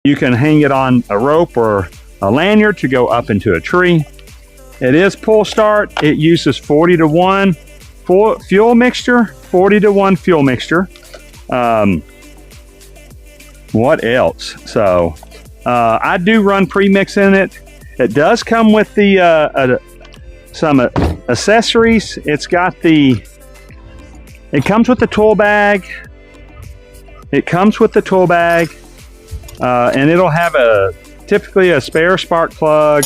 You can hang it on a rope or a lanyard to go up into a tree. It is pull start. It uses 40-to-1 fuel mixture, 40-to-1 fuel mixture. What else? So I do run premix in it. It does come with the some accessories. It comes with the tool bag. It comes with the tool bag, and it'll have typically a spare spark plug,